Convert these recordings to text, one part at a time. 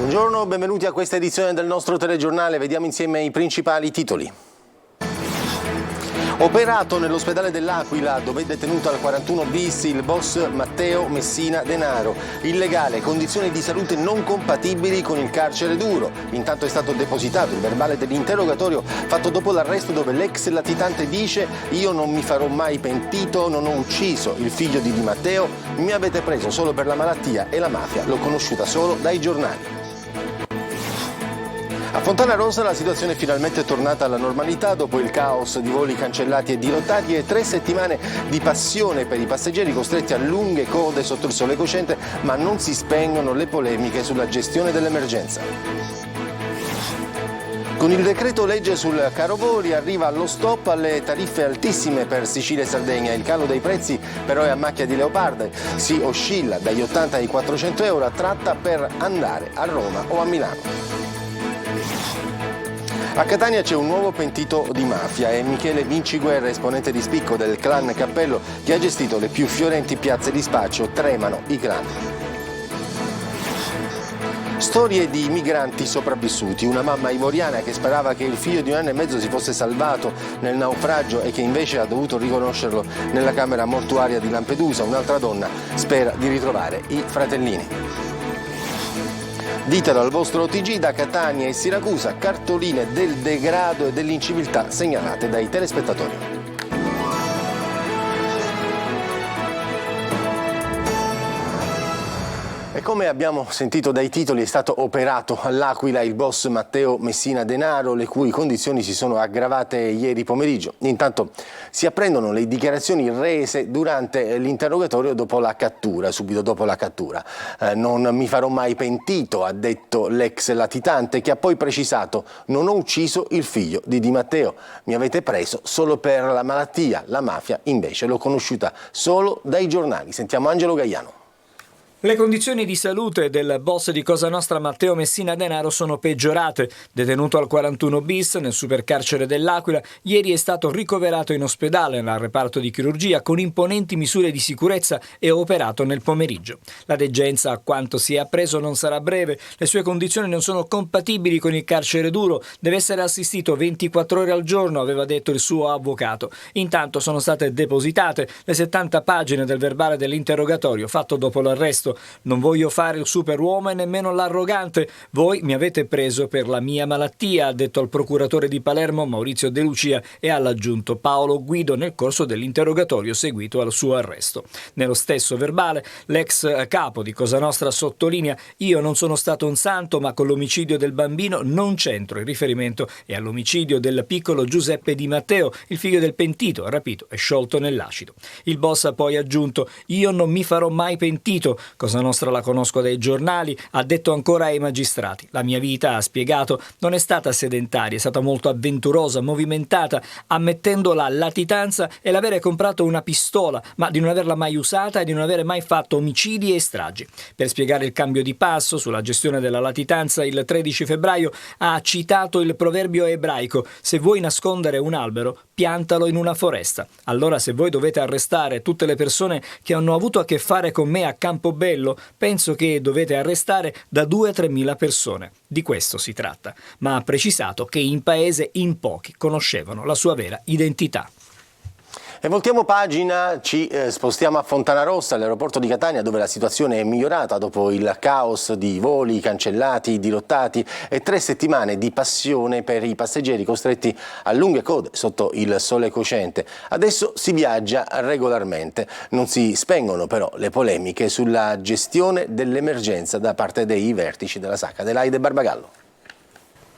Buongiorno, benvenuti a questa edizione del nostro telegiornale. Vediamo insieme i principali titoli. Operato nell'ospedale dell'Aquila, dove è detenuto al 41 bis il boss Matteo Messina Denaro. Illegale, condizioni di salute non compatibili con il carcere duro. Intanto è stato depositato il verbale dell'interrogatorio fatto dopo l'arresto, dove l'ex latitante dice: io non mi farò mai pentito, non ho ucciso il figlio di Di Matteo, mi avete preso solo per la malattia e la mafia l'ho conosciuta solo dai giornali. A Fontanarossa la situazione è finalmente tornata alla normalità dopo il caos di voli cancellati e dirottati e 3 settimane di passione per i passeggeri costretti a lunghe code sotto il sole cocente, ma non si spengono le polemiche sulla gestione dell'emergenza. Con il decreto legge sul caro voli arriva allo stop alle tariffe altissime per Sicilia e Sardegna. Il calo dei prezzi però è a macchia di leopardo, si oscilla dagli 80 ai 400 euro a tratta per andare a Roma o a Milano. A Catania c'è un nuovo pentito di mafia, è Michele Vinciguerra, esponente di spicco del clan Cappello, che ha gestito le più fiorenti piazze di spaccio. Tremano i clan. Storie di migranti sopravvissuti, una mamma ivoriana che sperava che il figlio di 1 anno e mezzo si fosse salvato nel naufragio e che invece ha dovuto riconoscerlo nella camera mortuaria di Lampedusa. Un'altra donna spera di ritrovare i fratellini. Ditelo al vostro OTG da Catania e Siracusa, cartoline del degrado e dell'inciviltà segnalate dai telespettatori. E come abbiamo sentito dai titoli, è stato operato all'Aquila il boss Matteo Messina Denaro, le cui condizioni si sono aggravate ieri pomeriggio. Intanto si apprendono le dichiarazioni rese durante l'interrogatorio dopo la cattura, subito dopo la cattura. Non mi farò mai pentito, ha detto l'ex latitante, che ha poi precisato: non ho ucciso il figlio di Di Matteo, mi avete preso solo per la malattia, la mafia invece l'ho conosciuta solo dai giornali. Sentiamo Angelo Gaiano. Le condizioni di salute del boss di Cosa Nostra Matteo Messina Denaro sono peggiorate. Detenuto al 41 bis nel supercarcere dell'Aquila, ieri è stato ricoverato in ospedale al reparto di chirurgia con imponenti misure di sicurezza e operato nel pomeriggio. La degenza, a quanto si è appreso, non sarà breve. Le sue condizioni non sono compatibili con il carcere duro. Deve essere assistito 24 ore al giorno, aveva detto il suo avvocato. Intanto sono state depositate le 70 pagine del verbale dell'interrogatorio fatto dopo l'arresto. Non voglio fare il superuomo e nemmeno l'arrogante. Voi mi avete preso per la mia malattia, ha detto al procuratore di Palermo Maurizio De Lucia e all'aggiunto Paolo Guido nel corso dell'interrogatorio seguito al suo arresto. Nello stesso verbale l'ex capo di Cosa Nostra sottolinea: io non sono stato un santo, ma con l'omicidio del bambino non c'entro. Il riferimento è all'omicidio del piccolo Giuseppe Di Matteo, il figlio del pentito, rapito e sciolto nell'acido. Il boss ha poi aggiunto: io non mi farò mai pentito. Cosa Nostra la conosco dai giornali, ha detto ancora ai magistrati. La mia vita, ha spiegato, non è stata sedentaria, è stata molto avventurosa, movimentata, ammettendo la latitanza e l'avere comprato una pistola, ma di non averla mai usata e di non avere mai fatto omicidi e stragi. Per spiegare il cambio di passo sulla gestione della latitanza, il 13 febbraio ha citato il proverbio ebraico: se vuoi nascondere un albero, piantalo in una foresta. Allora, se voi dovete arrestare tutte le persone che hanno avuto a che fare con me a Campobello, penso che dovete arrestare da 2-3 mila persone. Di questo si tratta, ma ha precisato che in paese in pochi conoscevano la sua vera identità. E voltiamo pagina, ci spostiamo a Fontanarossa, all'aeroporto di Catania, dove la situazione è migliorata dopo il caos di voli cancellati, dirottati e 3 settimane di passione per i passeggeri costretti a lunghe code sotto il sole cocente. Adesso si viaggia regolarmente. Non si spengono però le polemiche sulla gestione dell'emergenza da parte dei vertici della SACA. Adelaide Barbagallo.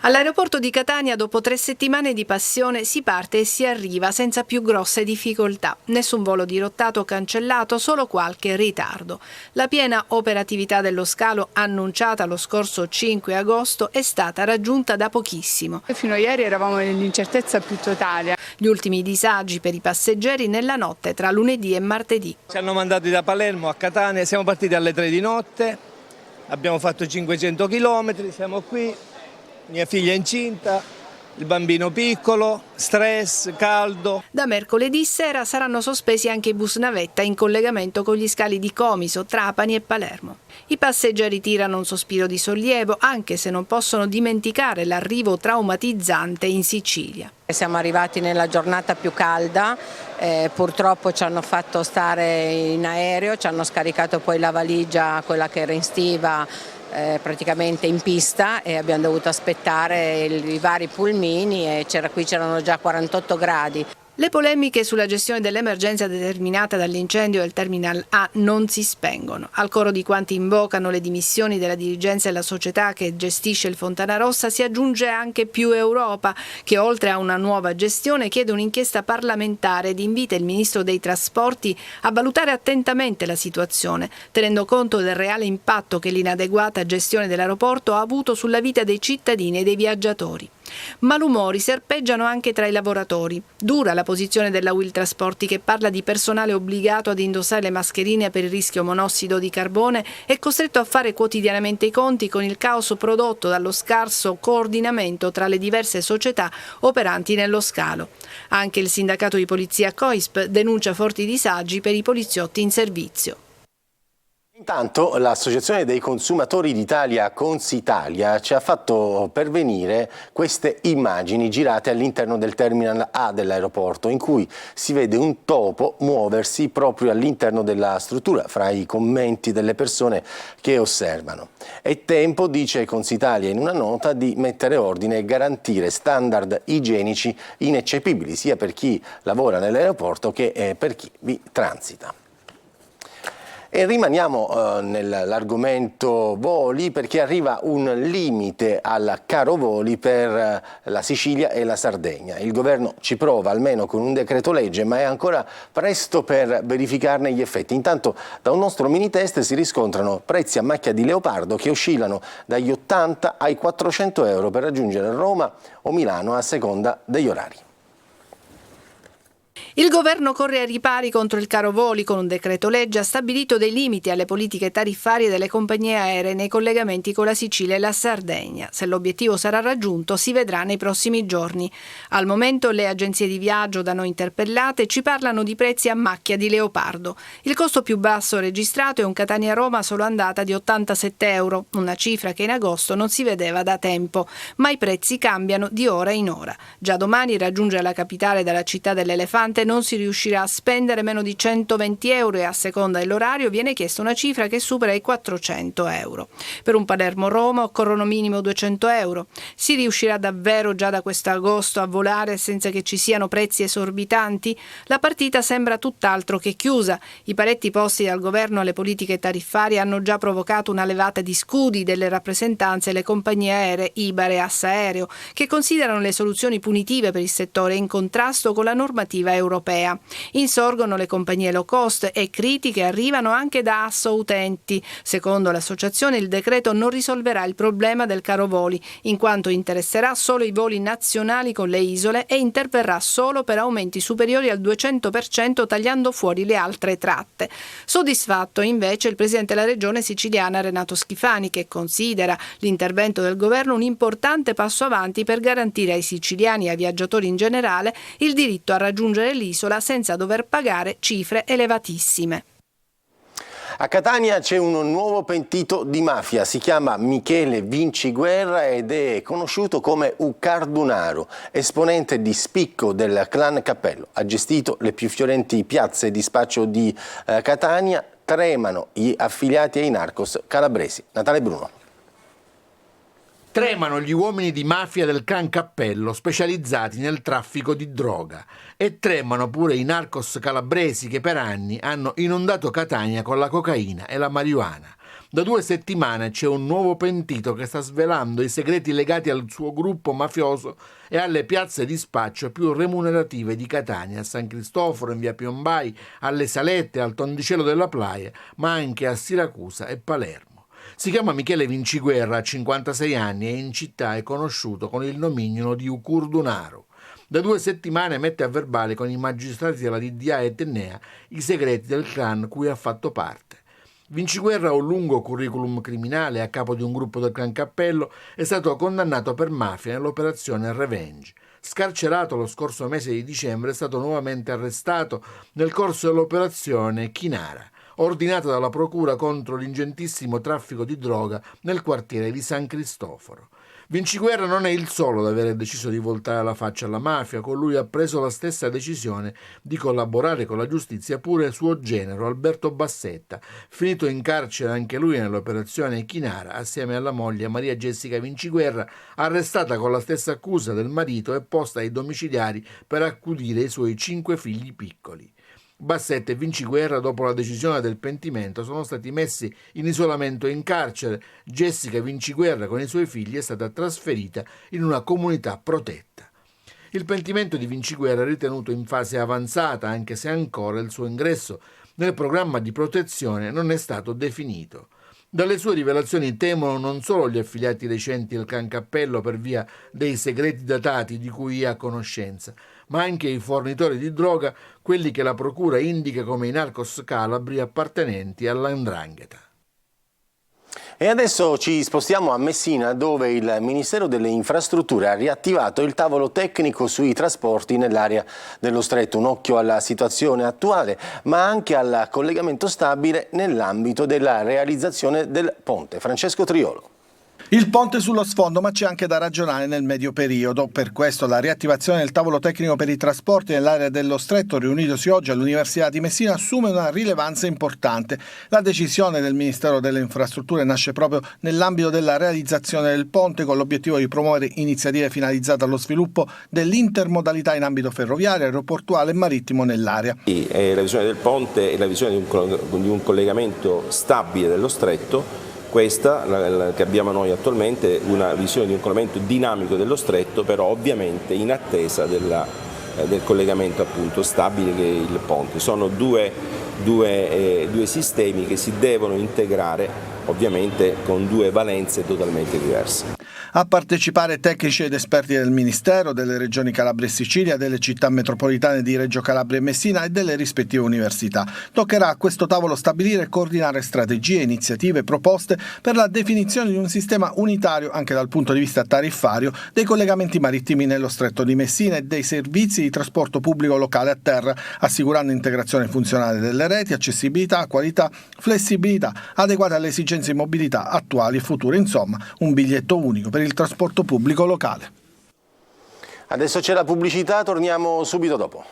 All'aeroporto di Catania, dopo 3 settimane di passione, si parte e si arriva senza più grosse difficoltà. Nessun volo dirottato o cancellato, solo qualche ritardo. La piena operatività dello scalo, annunciata lo scorso 5 agosto, è stata raggiunta da pochissimo. Fino a ieri eravamo nell'incertezza più totale. Gli ultimi disagi per i passeggeri nella notte tra lunedì e martedì. Ci hanno mandati da Palermo a Catania, siamo partiti alle 3 di notte, abbiamo fatto 500 km, siamo qui. Mia figlia è incinta, il bambino piccolo, stress, caldo. Da mercoledì sera saranno sospesi anche i bus navetta in collegamento con gli scali di Comiso, Trapani e Palermo. I passeggeri tirano un sospiro di sollievo, anche se non possono dimenticare l'arrivo traumatizzante in Sicilia. Siamo arrivati nella giornata più calda, purtroppo ci hanno fatto stare in aereo, ci hanno scaricato poi la valigia, quella che era in stiva, praticamente in pista, e abbiamo dovuto aspettare i vari pulmini e qui c'erano già 48 gradi. Le polemiche sulla gestione dell'emergenza determinata dall'incendio del Terminal A non si spengono. Al coro di quanti invocano le dimissioni della dirigenza della società che gestisce il Fontanarossa si aggiunge anche Più Europa, che oltre a una nuova gestione chiede un'inchiesta parlamentare ed invita il Ministro dei Trasporti a valutare attentamente la situazione, tenendo conto del reale impatto che l'inadeguata gestione dell'aeroporto ha avuto sulla vita dei cittadini e dei viaggiatori. Malumori serpeggiano anche tra i lavoratori. Dura la posizione della Will Trasporti, che parla di personale obbligato ad indossare le mascherine per il rischio monossido di carbone e costretto a fare quotidianamente i conti con il caos prodotto dallo scarso coordinamento tra le diverse società operanti nello scalo. Anche il sindacato di polizia COISP denuncia forti disagi per i poliziotti in servizio. Intanto l'Associazione dei Consumatori d'Italia, Consitalia, ci ha fatto pervenire queste immagini girate all'interno del Terminal A dell'aeroporto, in cui si vede un topo muoversi proprio all'interno della struttura, fra i commenti delle persone che osservano. È tempo, dice Consitalia in una nota, di mettere ordine e garantire standard igienici ineccepibili, sia per chi lavora nell'aeroporto che per chi vi transita. E rimaniamo nell'argomento voli, perché arriva un limite al caro voli per la Sicilia e la Sardegna. Il governo ci prova almeno con un decreto legge, ma è ancora presto per verificarne gli effetti. Intanto da un nostro mini test si riscontrano prezzi a macchia di leopardo che oscillano dagli 80 ai 400 euro per raggiungere Roma o Milano a seconda degli orari. Il governo corre ai ripari contro il caro voli. Con un decreto legge ha stabilito dei limiti alle politiche tariffarie delle compagnie aeree nei collegamenti con la Sicilia e la Sardegna. Se l'obiettivo sarà raggiunto si vedrà nei prossimi giorni. Al momento le agenzie di viaggio da noi interpellate ci parlano di prezzi a macchia di leopardo. Il costo più basso registrato è un Catania-Roma solo andata di 87 euro, una cifra che in agosto non si vedeva da tempo, ma i prezzi cambiano di ora in ora. Già domani raggiungere la capitale dalla città dell'elefante non si riuscirà a spendere meno di 120 euro e a seconda dell'orario viene chiesta una cifra che supera i 400 euro. Per un Palermo-Roma occorrono minimo 200 euro. Si riuscirà davvero già da questo agosto a volare senza che ci siano prezzi esorbitanti? La partita sembra tutt'altro che chiusa. I paletti posti dal governo alle politiche tariffarie hanno già provocato una levata di scudi delle rappresentanze e le compagnie aeree Ibar e Assaereo, che considerano le soluzioni punitive per il settore in contrasto con la normativa europea. Insorgono le compagnie low cost e critiche arrivano anche da Asso Utenti. Secondo l'associazione il decreto non risolverà il problema del caro voli, in quanto interesserà solo i voli nazionali con le isole e interverrà solo per aumenti superiori al 200%, tagliando fuori le altre tratte. Soddisfatto invece il presidente della regione siciliana Renato Schifani, che considera l'intervento del governo un importante passo avanti per garantire ai siciliani e ai viaggiatori in generale il diritto a raggiungere l'isola senza dover pagare cifre elevatissime. A Catania c'è un nuovo pentito di mafia, si chiama Michele Vinciguerra ed è conosciuto come Ucardunaro, esponente di spicco del clan Cappello. Ha gestito le più fiorenti piazze di spaccio di Catania. Tremano gli affiliati ai narcos calabresi. Natale Bruno. Tremano gli uomini di mafia del clan Cappello specializzati nel traffico di droga e tremano pure i narcos calabresi che per anni hanno inondato Catania con la cocaina e la marijuana. Da 2 settimane c'è un nuovo pentito che sta svelando i segreti legati al suo gruppo mafioso e alle piazze di spaccio più remunerative di Catania, a San Cristoforo, in via Piombai, alle Salette, al Tondicello della Playa, ma anche a Siracusa e Palermo. Si chiama Michele Vinciguerra, ha 56 anni e in città è conosciuto con il nomignolo di Ucurdunaro. Da 2 settimane mette a verbale con i magistrati della DDA e Tennea i segreti del clan cui ha fatto parte. Vinciguerra ha un lungo curriculum criminale, a capo di un gruppo del Clan Cappello, è stato condannato per mafia nell'operazione Revenge. Scarcerato lo scorso mese di dicembre, è stato nuovamente arrestato nel corso dell'operazione Chinara, ordinata dalla procura contro l'ingentissimo traffico di droga nel quartiere di San Cristoforo. Vinciguerra non è il solo ad avere deciso di voltare la faccia alla mafia. Con lui ha preso la stessa decisione di collaborare con la giustizia pure suo genero Alberto Bassetta, finito in carcere anche lui nell'operazione Chinara assieme alla moglie Maria Jessica Vinciguerra, arrestata con la stessa accusa del marito e posta ai domiciliari per accudire i suoi 5 figli piccoli. Bassetta e Vinciguerra, dopo la decisione del pentimento, sono stati messi in isolamento in carcere. Jessica Vinciguerra con i suoi figli è stata trasferita in una comunità protetta. Il pentimento di Vinciguerra è ritenuto in fase avanzata, anche se ancora il suo ingresso nel programma di protezione non è stato definito. Dalle sue rivelazioni temono non solo gli affiliati recenti del Clan Cappello per via dei segreti datati di cui ha conoscenza, ma anche i fornitori di droga, quelli che la procura indica come i narcos calabri appartenenti all''ndrangheta. E adesso ci spostiamo a Messina, dove il Ministero delle Infrastrutture ha riattivato il tavolo tecnico sui trasporti nell'area dello Stretto. Un occhio alla situazione attuale, ma anche al collegamento stabile nell'ambito della realizzazione del ponte. Francesco Triolo. Il ponte sullo sfondo, ma c'è anche da ragionare nel medio periodo. Per questo la riattivazione del tavolo tecnico per i trasporti nell'area dello Stretto, riunitosi oggi all'Università di Messina, assume una rilevanza importante. La decisione del Ministero delle Infrastrutture nasce proprio nell'ambito della realizzazione del ponte, con l'obiettivo di promuovere iniziative finalizzate allo sviluppo dell'intermodalità in ambito ferroviario, aeroportuale e marittimo nell'area. La visione del ponte è la visione di un collegamento stabile dello Stretto. Questa, che abbiamo noi attualmente, una visione di un collegamento dinamico dello Stretto, però ovviamente in attesa del collegamento appunto stabile che è il ponte. Sono due sistemi che si devono integrare ovviamente con due valenze totalmente diverse. A partecipare tecnici ed esperti del Ministero, delle regioni Calabria e Sicilia, delle città metropolitane di Reggio Calabria e Messina e delle rispettive università. Toccherà a questo tavolo stabilire e coordinare strategie, iniziative, proposte per la definizione di un sistema unitario anche dal punto di vista tariffario dei collegamenti marittimi nello Stretto di Messina e dei servizi di trasporto pubblico locale a terra, assicurando integrazione funzionale delle reti, accessibilità, qualità, flessibilità, adeguate alle esigenze di mobilità attuali e future, insomma un biglietto unico per il trasporto pubblico locale. Adesso c'è la pubblicità, torniamo subito dopo.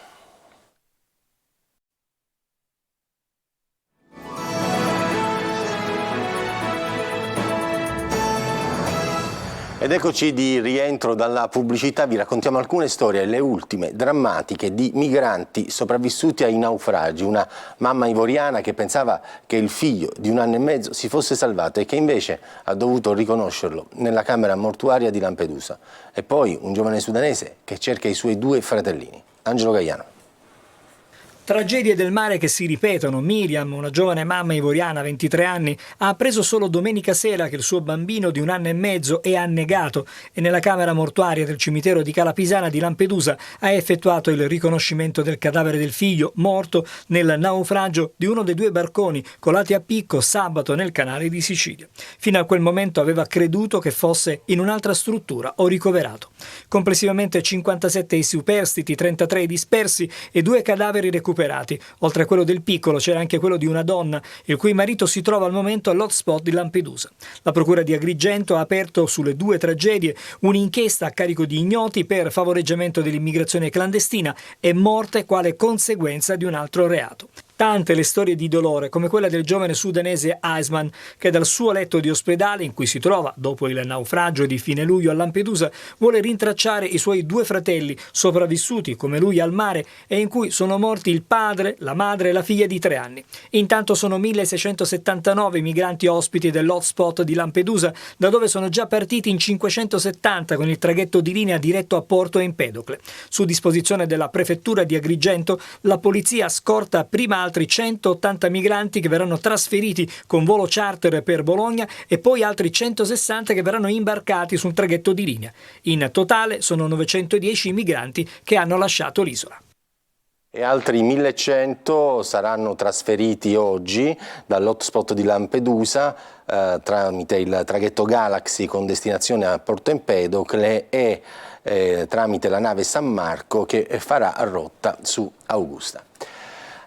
Ed eccoci di rientro dalla pubblicità, vi raccontiamo alcune storie, le ultime, drammatiche, di migranti sopravvissuti ai naufragi. Una mamma ivoriana che pensava che il figlio di 1 anno e mezzo si fosse salvato e che invece ha dovuto riconoscerlo nella camera mortuaria di Lampedusa. E poi un giovane sudanese che cerca i suoi 2 fratellini. Angelo Gaiano. Tragedie del mare che si ripetono. Miriam, una giovane mamma ivoriana, 23 anni, ha appreso solo domenica sera che il suo bambino di 1 anno e mezzo è annegato e nella camera mortuaria del cimitero di Calapisana di Lampedusa ha effettuato il riconoscimento del cadavere del figlio morto nel naufragio di uno dei 2 barconi colati a picco sabato nel canale di Sicilia. Fino a quel momento aveva creduto che fosse in un'altra struttura o ricoverato. Complessivamente 57 i superstiti, 33 i dispersi e 2 cadaveri recuperati. Oltre a quello del piccolo c'era anche quello di una donna, il cui marito si trova al momento all'hotspot di Lampedusa. La procura di Agrigento ha aperto sulle 2 tragedie un'inchiesta a carico di ignoti per favoreggiamento dell'immigrazione clandestina e morte quale conseguenza di un altro reato. Tante le storie di dolore, come quella del giovane sudanese Aisman, che dal suo letto di ospedale, in cui si trova dopo il naufragio di fine luglio a Lampedusa, vuole rintracciare i suoi 2 fratelli sopravvissuti come lui al mare e in cui sono morti il padre, la madre e la figlia di 3 anni. Intanto sono 1679 i migranti ospiti dell'hotspot di Lampedusa, da dove sono già partiti in 570 con il traghetto di linea diretto a Porto Empedocle. Su disposizione della prefettura di Agrigento, la polizia scorta prima altri 180 migranti che verranno trasferiti con volo charter per Bologna e poi altri 160 che verranno imbarcati sul traghetto di linea. In totale sono 910 i migranti che hanno lasciato l'isola. E altri 1100 saranno trasferiti oggi dall'hotspot di Lampedusa tramite il traghetto Galaxy con destinazione a Porto Empedocle e tramite la nave San Marco che farà rotta su Augusta.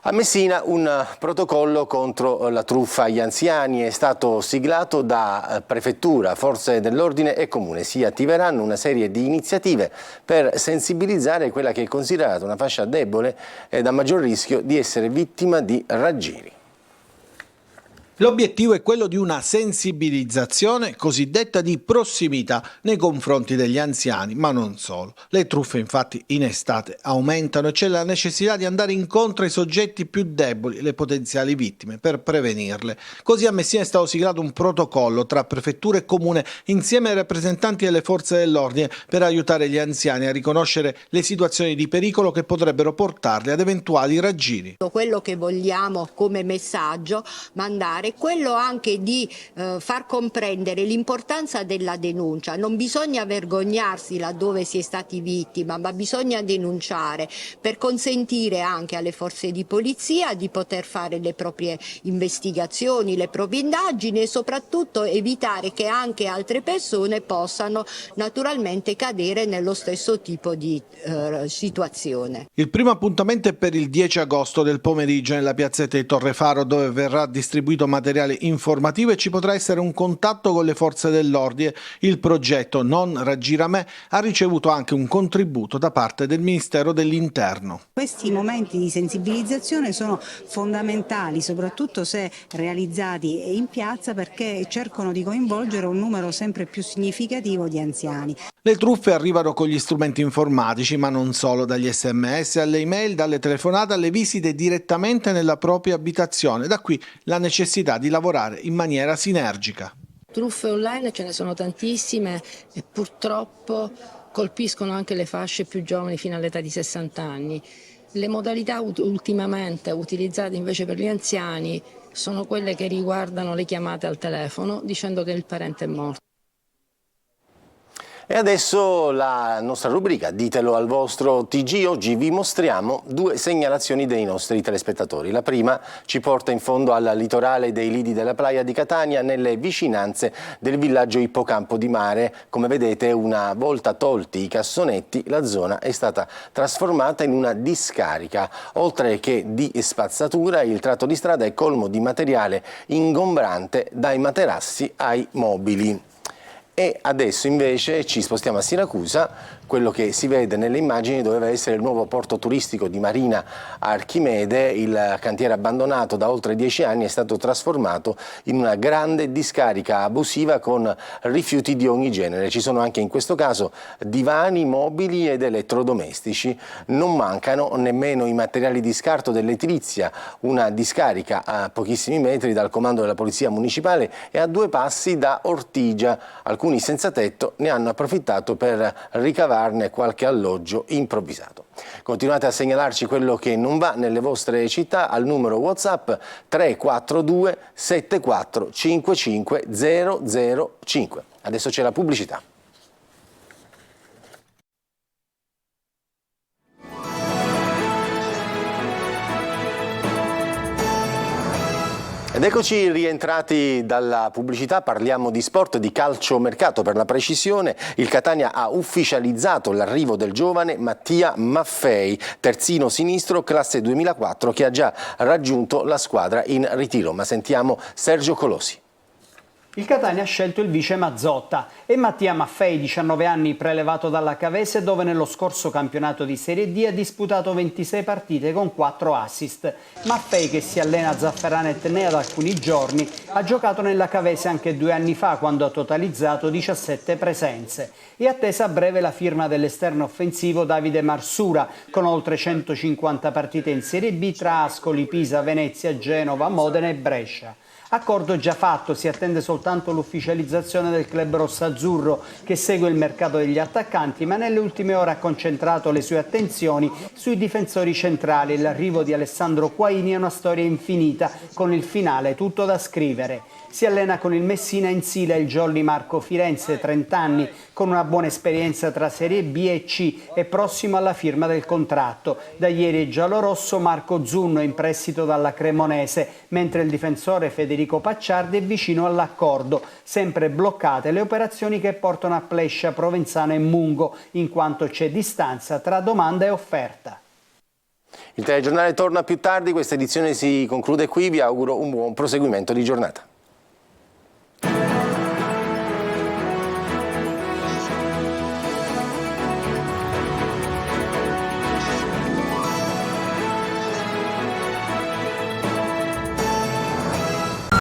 A Messina un protocollo contro la truffa agli anziani è stato siglato da Prefettura, Forze dell'Ordine e Comune. Si attiveranno una serie di iniziative per sensibilizzare quella che è considerata una fascia debole ed a maggior rischio di essere vittima di raggiri. L'obiettivo è quello di una sensibilizzazione cosiddetta di prossimità nei confronti degli anziani, ma non solo. Le truffe infatti in estate aumentano e c'è la necessità di andare incontro ai soggetti più deboli, le potenziali vittime, per prevenirle. Così a Messina è stato siglato un protocollo tra Prefettura e Comune insieme ai rappresentanti delle forze dell'ordine per aiutare gli anziani a riconoscere le situazioni di pericolo che potrebbero portarli ad eventuali raggiri. Quello che vogliamo come messaggio mandare è quello anche di far comprendere l'importanza della denuncia. Non bisogna vergognarsi laddove si è stati vittima, ma bisogna denunciare per consentire anche alle forze di polizia di poter fare le proprie investigazioni, le proprie indagini e soprattutto evitare che anche altre persone possano naturalmente cadere nello stesso tipo di situazione. Il primo appuntamento è per il 10 agosto del pomeriggio nella piazzetta di Torrefaro, dove verrà distribuito materiale informativo e ci potrà essere un contatto con le forze dell'ordine. Il progetto Non Raggira Me ha ricevuto anche un contributo da parte del Ministero dell'Interno. Questi momenti di sensibilizzazione sono fondamentali, soprattutto se realizzati in piazza, perché cercano di coinvolgere un numero sempre più significativo di anziani. Le truffe arrivano con gli strumenti informatici, ma non solo, dagli SMS alle email, dalle telefonate alle visite direttamente nella propria abitazione. Da qui la necessità di lavorare in maniera sinergica. Truffe online ce ne sono tantissime e purtroppo colpiscono anche le fasce più giovani fino all'età di 60 anni. Le modalità ultimamente utilizzate invece per gli anziani sono quelle che riguardano le chiamate al telefono dicendo che il parente è morto. E adesso la nostra rubrica Ditelo al vostro TG. Oggi vi mostriamo due segnalazioni dei nostri telespettatori. La prima ci porta in fondo al litorale dei Lidi della Playa di Catania, nelle vicinanze del villaggio Ippocampo di Mare. Come vedete, una volta tolti i cassonetti, la zona è stata trasformata in una discarica. Oltre che di spazzatura, il tratto di strada è colmo di materiale ingombrante, dai materassi ai mobili. E adesso invece ci spostiamo a Siracusa. Quello che si vede nelle immagini doveva essere il nuovo porto turistico di Marina Archimede. Il cantiere abbandonato da oltre 10 anni è stato trasformato in una grande discarica abusiva con rifiuti di ogni genere. Ci sono anche in questo caso divani, mobili ed elettrodomestici. Non mancano nemmeno i materiali di scarto dell'edilizia. Una discarica a pochissimi metri dal comando della Polizia Municipale e a 2 passi da Ortigia. Alcuni senza tetto ne hanno approfittato per ricavarne qualche alloggio improvvisato. Continuate a segnalarci quello che non va nelle vostre città al numero WhatsApp 342 74 55 005. Adesso c'è la pubblicità. Ed eccoci rientrati dalla pubblicità, parliamo di sport, di calciomercato per la precisione. Il Catania ha ufficializzato l'arrivo del giovane Mattia Maffei, terzino sinistro classe 2004, che ha già raggiunto la squadra in ritiro. Ma sentiamo Sergio Colosi. Il Catania ha scelto il vice Mazzotta e Mattia Maffei, 19 anni, prelevato dalla Cavese, dove nello scorso campionato di Serie D ha disputato 26 partite con 4 assist. Maffei, che si allena a Zafferanet ne da alcuni giorni, ha giocato nella Cavese anche 2 anni fa, quando ha totalizzato 17 presenze. È attesa a breve la firma dell'esterno offensivo Davide Marsura, con oltre 150 partite in Serie B tra Ascoli, Pisa, Venezia, Genova, Modena e Brescia. Accordo già fatto, si attende soltanto l'ufficializzazione del club rossazzurro, che segue il mercato degli attaccanti, ma nelle ultime ore ha concentrato le sue attenzioni sui difensori centrali. L'arrivo di Alessandro Quaini è una storia infinita, con il finale tutto da scrivere. Si allena con il Messina in Sila il jolly Marco Firenze, 30 anni, con una buona esperienza tra Serie B e C, è prossimo alla firma del contratto. Da ieri è giallorosso Marco Zunno in prestito dalla Cremonese, mentre il difensore Federico Pacciardi è vicino all'accordo. Sempre bloccate le operazioni che portano a Plescia, Provenzano e Mungo, in quanto c'è distanza tra domanda e offerta. Il telegiornale torna più tardi, questa edizione si conclude qui, vi auguro un buon proseguimento di giornata.